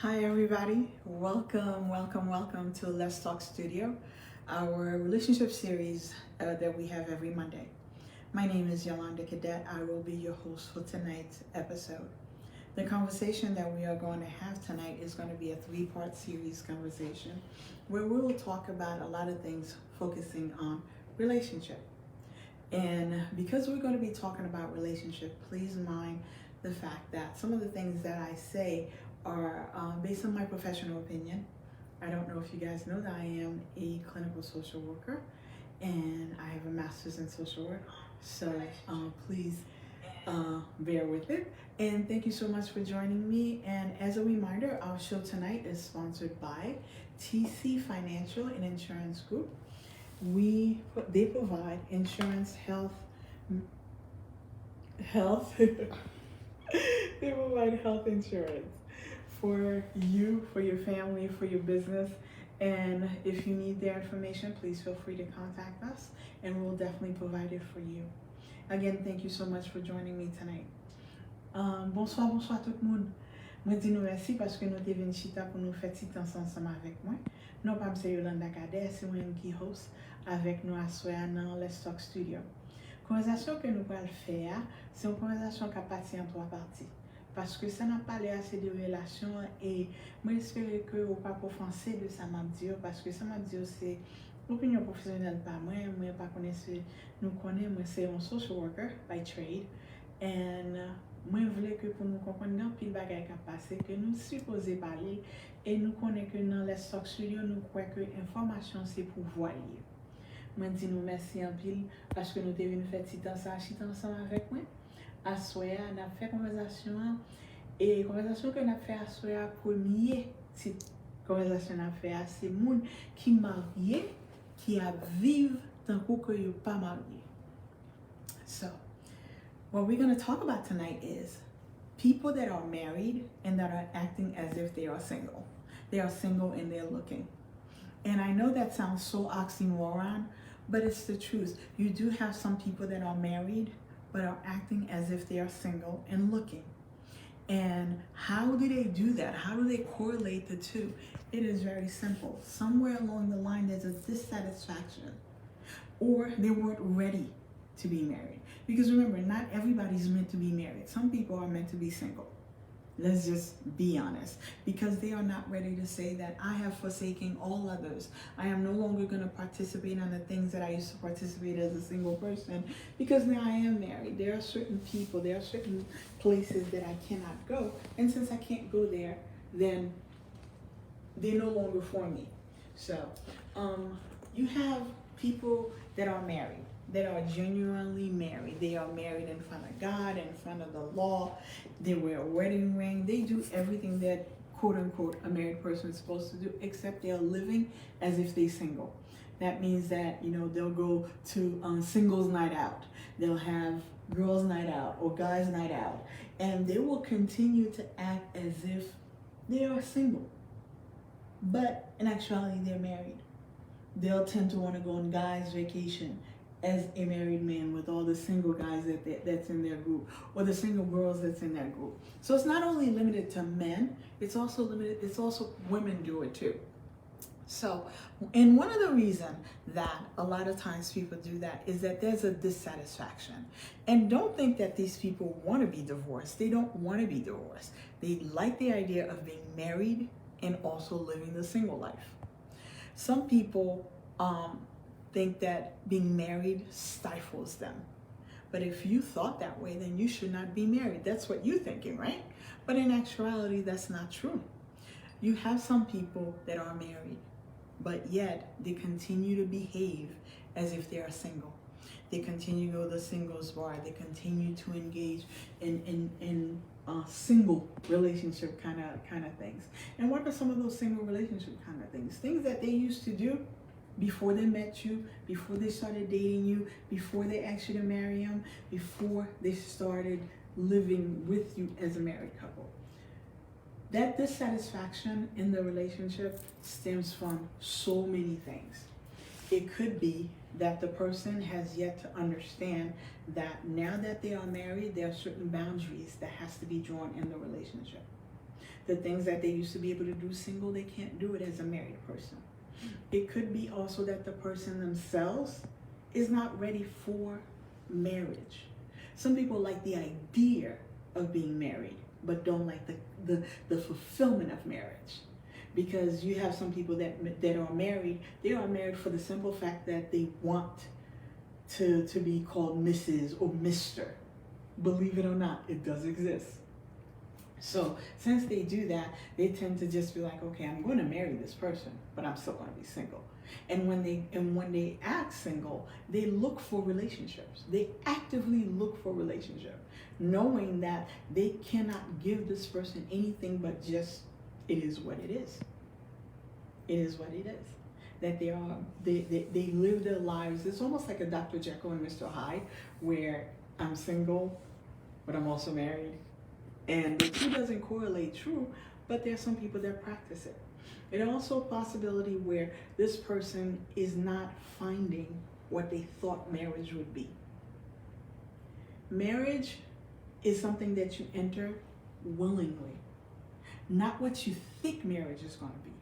Hi everybody, welcome to Let's Talk Studio, our relationship series that we have every Monday. My name is Yolanda Cadet. I will be your host for tonight's episode. The conversation that we are going to have tonight is going to be a three-part series conversation where we will talk about a lot of things focusing on relationship. And because we're going to be talking about relationship, please mind the fact that some of the things that I say are based on my professional opinion. I don't know if you guys know that I am a clinical social worker and I have a master's in social work. So please bear with it. And thank you so much for joining me. And as a reminder, our show tonight is sponsored by TC Financial and Insurance Group. They provide insurance, health they provide health insurance for you, for your family, for your business. And if you need their information, please feel free to contact us and we'll definitely provide it for you. Again, thank you so much for joining me tonight. Bonsoir tout le monde. Moi dis nou merci parce que nous te venu chita pour nous faire petit temps ensemble avec moi. Non pas c'est Yolanda Cadet, c'est moi qui host avec nous à soir dans Let's Talk Studio. Conversation que nous allons faire, c'est une conversation qui appartient en trois parties. Parce que ça n'a pas assez de relations et moi j'espère que vous ne pas offenser de ça m'a dit parce que ça m'a dit c'est l'opinion professionnelle pas moi pas connaître nous connaît moi c'est un social worker by trade and moi voulais que pour nous comprendre dans pile bagaille qui a passé que nous supposé parler et nous connaît que dans les stock studio nous croyons que information c'est pour voir. Moi dis nous merci en pile parce que nous t'es venu faire petit temps ça chita ensemble avec moi. À soya, on a fait conversation et conversation que on a fait à soya premier petite conversation on a fait c'est moun qui marié qui a vivre tant que yo pas marié. So, what we're going to talk about tonight is people that are married and that are acting as if they are single. They are single and they're looking. And I know that sounds so oxymoron, but it's the truth. You do have some people that are married but are acting as if they are single and looking. And how do they do that? How do they correlate the two? It is very simple. Somewhere along the line, there's a dissatisfaction, or they weren't ready to be married. Because remember, not everybody's meant to be married. Some people are meant to be single. Let's just be honest, because they are not ready to say that I have forsaken all others. I am no longer going to participate on the things that I used to participate as a single person because now I am married. There are certain people, there are certain places that I cannot go. And since I can't go there, then they're no longer for me. So you have people that are married, that are genuinely married. They are married in front of God, in front of the law. They wear a wedding ring. They do everything that quote unquote a married person is supposed to do, except they are living as if they're single. That means that, they'll go to singles night out. They'll have girls night out or guys night out. And they will continue to act as if they are single. But in actuality, they're married. They'll tend to want to go on guys' vacation as a married man with all the single guys that's in their group or the single girls that's in that group. So it's not only limited to men, it's also women do it too. So, and one of the reasons that a lot of times people do that is that there's a dissatisfaction. And don't think that these people want to be divorced. They don't want to be divorced. They like the idea of being married and also living the single life. Some people think that being married stifles them. But if you thought that way, then you should not be married. That's what you're thinking, right? But in actuality, that's not true. You have some people that are married, but yet they continue to behave as if they are single. They continue to go to the singles bar. They continue to engage in single relationship kind of things. And what are some of those single relationship kind of things? Things that they used to do before they met you, before they started dating you, before they asked you to marry them, before they started living with you as a married couple. That dissatisfaction in the relationship stems from so many things. It could be that the person has yet to understand that now that they are married, there are certain boundaries that has to be drawn in the relationship. The things that they used to be able to do single, they can't do it as a married person. It could be also that the person themselves is not ready for marriage. Some people like the idea of being married, but don't like the fulfillment of marriage. Because you have some people that are married, they are married for the simple fact that they want to be called Mrs. or Mr. Believe it or not, it does exist. So since they do that, they tend to just be like, okay, I'm going to marry this person, but I'm still going to be single. And when they act single, they look for relationships. They actively look for relationship, knowing that they cannot give this person anything but just it is what it is. It is what it is. That they live their lives. It's almost like a Dr. Jekyll and Mr. Hyde, where I'm single, but I'm also married. And the two doesn't correlate true, but there are some people that practice it. It's also a possibility where this person is not finding what they thought marriage would be. Marriage is something that you enter willingly. Not what you think marriage is going to be,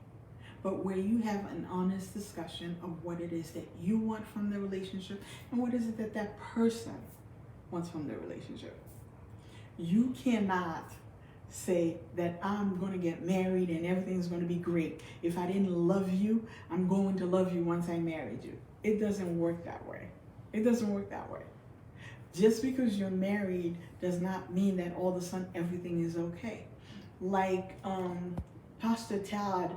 but where you have an honest discussion of what it is that you want from the relationship and what is it that that person wants from the relationship. You cannot say that I'm going to get married and everything's going to be great. If I didn't love you, I'm going to love you once I married you. It doesn't work that way. It doesn't work that way. Just because you're married does not mean that all of a sudden everything is okay. Like Pastor Todd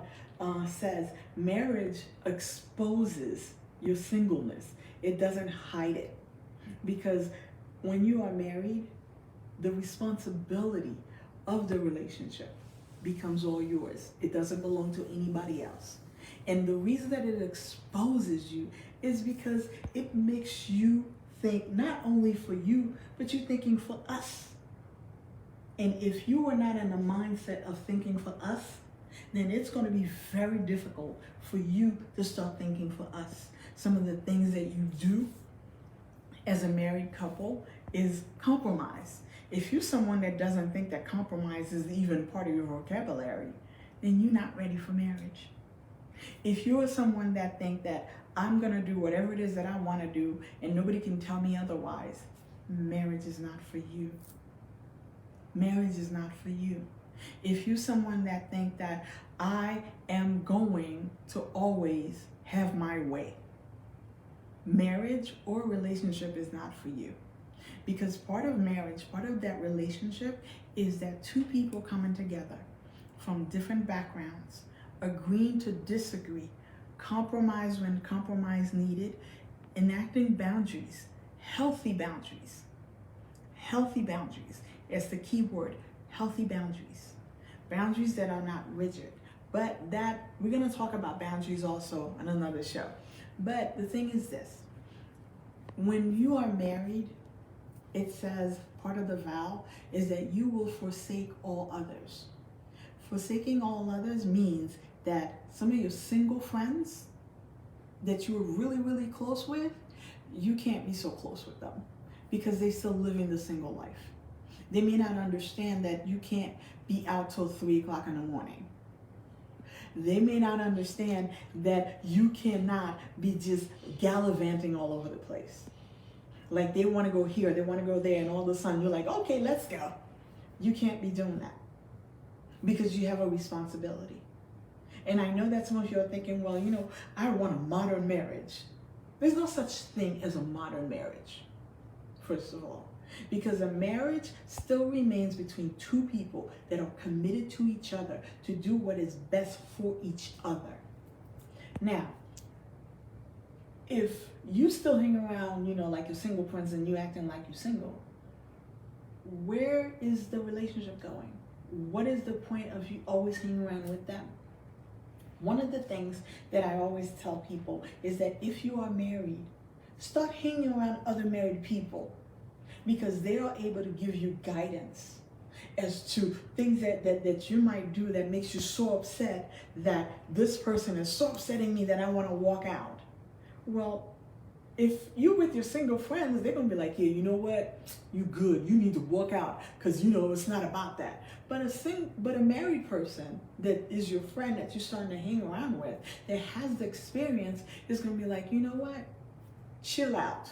says, marriage exposes your singleness. It doesn't hide it. Because when you are married, the responsibility of the relationship becomes all yours. It doesn't belong to anybody else. And the reason that it exposes you is because it makes you think not only for you, but you're thinking for us. And if you are not in the mindset of thinking for us, then it's going to be very difficult for you to start thinking for us. Some of the things that you do as a married couple is compromise. If you're someone that doesn't think that compromise is even part of your vocabulary, then you're not ready for marriage. If you're someone that think that I'm going to do whatever it is that I want to do and nobody can tell me otherwise, marriage is not for you. Marriage is not for you. If you're someone that think that I am going to always have my way, marriage or relationship is not for you. Because part of marriage, part of that relationship is that two people coming together from different backgrounds, agreeing to disagree, compromise when compromise needed, enacting boundaries, healthy boundaries. Healthy boundaries. That's the key word, healthy boundaries. Boundaries that are not rigid. But that, we're going to talk about boundaries also on another show. But the thing is this, when you are married, it says part of the vow is that you will forsake all others. Forsaking all others means that some of your single friends that you were really, really close with, you can't be so close with them because they still living the single life. They may not understand that you can't be out till 3 o'clock in the morning. They may not understand that you cannot be just gallivanting all over the place. Like they want to go here, they want to go there, and all of a sudden you're like, okay, let's go. You can't be doing that because you have a responsibility. And I know that some of you are thinking, well, you know, I want a modern marriage. There's no such thing as a modern marriage, first of all. Because a marriage still remains between two people that are committed to each other to do what is best for each other. Now, if you still hang around, you know, like your single friends and you acting like you're single, where is the relationship going? What is the point of you always hanging around with them? One of the things that I always tell people is that if you are married, start hanging around other married people because they are able to give you guidance as to things that you might do that makes you so upset that this person is so upsetting me that I want to walk out. Well, If you with your single friends, they're gonna be like, yeah, you know what, you good, you need to walk out, because you know it's not about that. But a married person that is your friend that you're starting to hang around with, that has the experience, is gonna be like, you know what, chill out,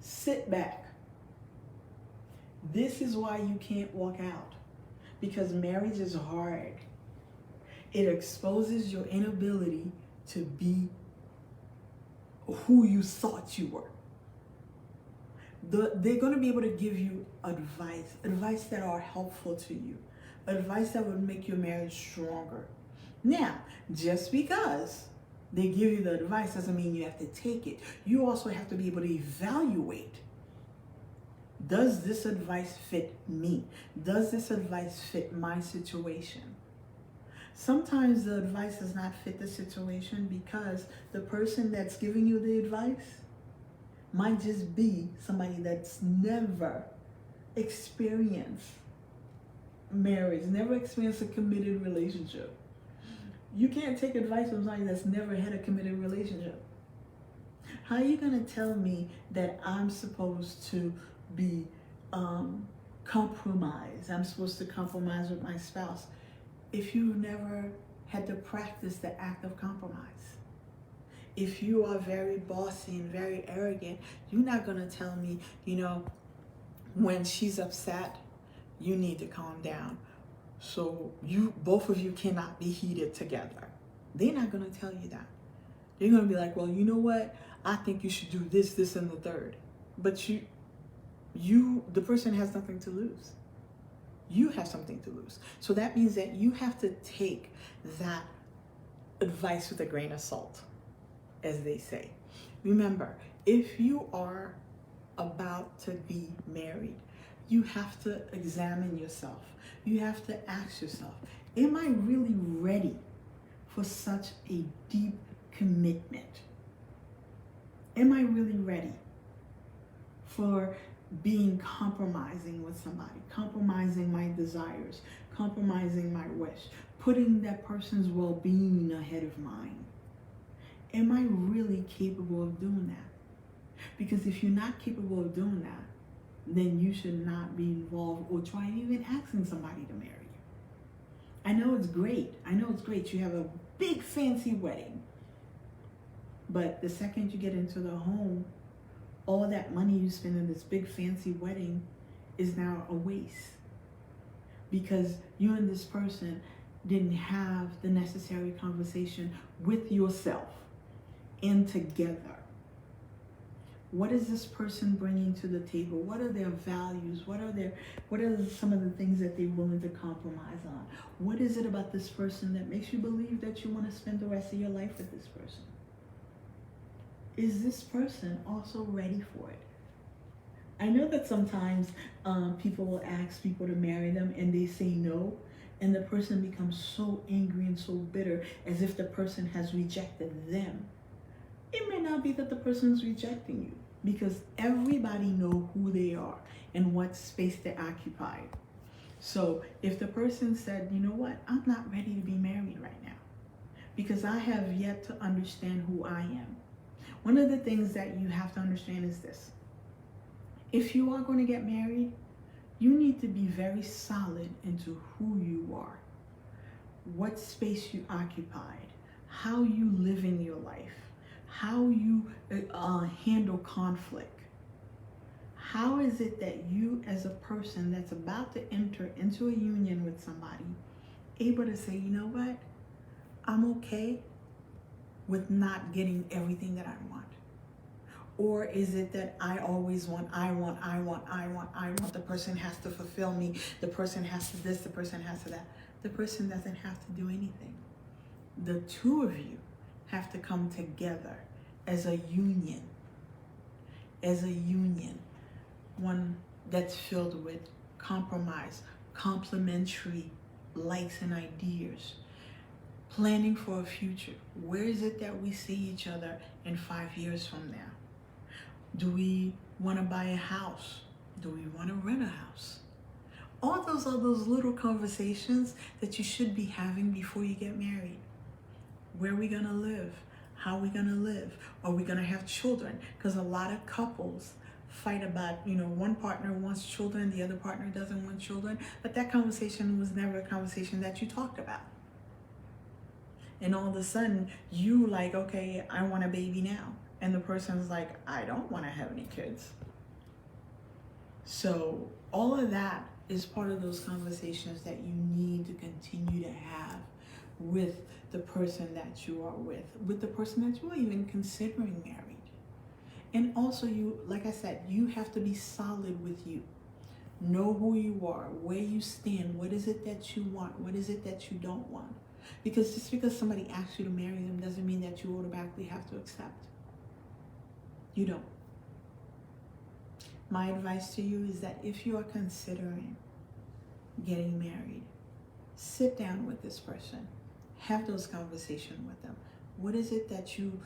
sit back. This is why you can't walk out, because marriage is hard. It exposes your inability to be who you thought you were. They're going to be able to give you advice that are helpful to you, advice that would make your marriage stronger. Now, just because they give you the advice doesn't mean you have to take it. You also have to be able to evaluate. Does this advice fit me? Does this advice fit my situation? Sometimes the advice does not fit the situation because the person that's giving you the advice might just be somebody that's never experienced marriage, never experienced a committed relationship. You can't take advice from somebody that's never had a committed relationship. How are you going to tell me that I'm supposed to be compromised? I'm supposed to compromise with my spouse if you never had to practice the act of compromise. If you are very bossy and very arrogant, you're not going to tell me, when she's upset, you need to calm down. So both of you cannot be heated together. They're not going to tell you that. They're going to be like, well, you know what? I think you should do this, this, and the third. But the person has nothing to lose. You have something to lose. So that means that you have to take that advice with a grain of salt, as they say. Remember, if you are about to be married, you have to examine yourself. You have to ask yourself, am I really ready for such a deep commitment? Am I really ready for being compromising with somebody, compromising my desires, compromising my wish, putting that person's well-being ahead of mine? Am I really capable of doing that? Because if you're not capable of doing that, then you should not be involved or try even asking somebody to marry you. I know it's great. You have a big fancy wedding. But the second you get into the home, all that money you spend in this big fancy wedding is now a waste. Because you and this person didn't have the necessary conversation with yourself and together. What is this person bringing to the table? What are their values? What are some of the things that they're willing to compromise on? What is it about this person that makes you believe that you want to spend the rest of your life with this person? Is this person also ready for it? I know that sometimes people will ask people to marry them and they say no, and the person becomes so angry and so bitter as if the person has rejected them. It may not be that the person is rejecting you, because everybody knows who they are and what space they occupy. So if the person said, you know what, I'm not ready to be married right now because I have yet to understand who I am. One of the things that you have to understand is this. If you are going to get married, you need to be very solid into who you are, what space you occupied, how you live in your life, how you handle conflict. How is it that you, as a person that's about to enter into a union with somebody, able to say, you know what, I'm okay with not getting everything that I want? Or is it that I always want, I want, the person has to fulfill me, the person has to this, the person has to that. The person doesn't have to do anything. The two of you have to come together as a union, one that's filled with compromise, complementary likes and ideas, planning for a future. Where is it that we see each other in 5 years from now? Do we want to buy a house? Do we want to rent a house? All those are those little conversations that you should be having before you get married. Where are we going to live? How are we going to live? Are we going to have children? Because a lot of couples fight about, one partner wants children, the other partner doesn't want children, but that conversation was never a conversation that you talked about. And all of a sudden, you like, okay, I want a baby now. And the person's like, I don't want to have any kids. So all of that is part of those conversations that you need to continue to have with the person that you are with the person that you are even considering married. And also you, like I said, you have to be solid with you. Know who you are, where you stand, what is it that you want, what is it that you don't want. Because just because somebody asks you to marry them doesn't mean that you automatically have to accept. You don't. My advice to you is that if you are considering getting married, sit down with this person. Have those conversations with them. What is it that you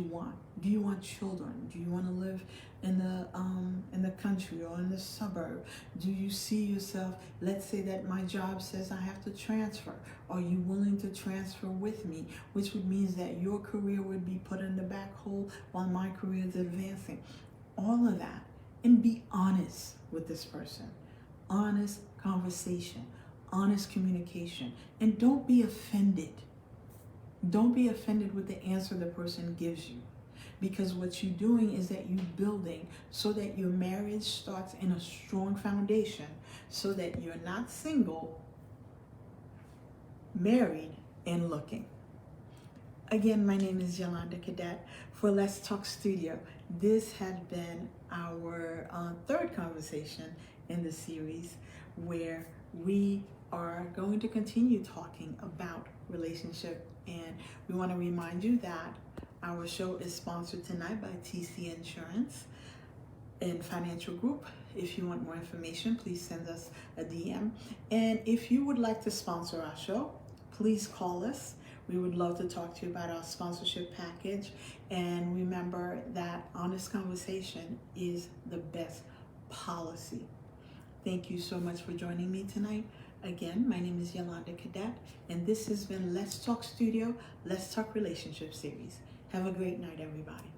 want? Do you want children? Do you want to live in the country or in the suburb? Do you see yourself, let's say that my job says I have to transfer. Are you willing to transfer with me? Which would mean that your career would be put in the back hole while my career is advancing. All of that. And be honest with this person. Honest conversation. Honest communication. And don't be offended. Don't be offended with the answer the person gives you. Because what you're doing is that you're building so that your marriage starts in a strong foundation, so that you're not single, married, and looking. Again, my name is Yolanda Cadet for Let's Talk Studio. This has been our third conversation in the series, where we are going to continue talking about relationship. And we want to remind you that our show is sponsored tonight by TC Insurance and Financial Group. If you want more information, please send us a DM. And if you would like to sponsor our show, please call us. We would love to talk to you about our sponsorship package. And remember that honest conversation is the best policy. Thank you so much for joining me tonight. Again, my name is Yolanda Cadet, and this has been Let's Talk Studio, Let's Talk Relationship Series. Have a great night, everybody.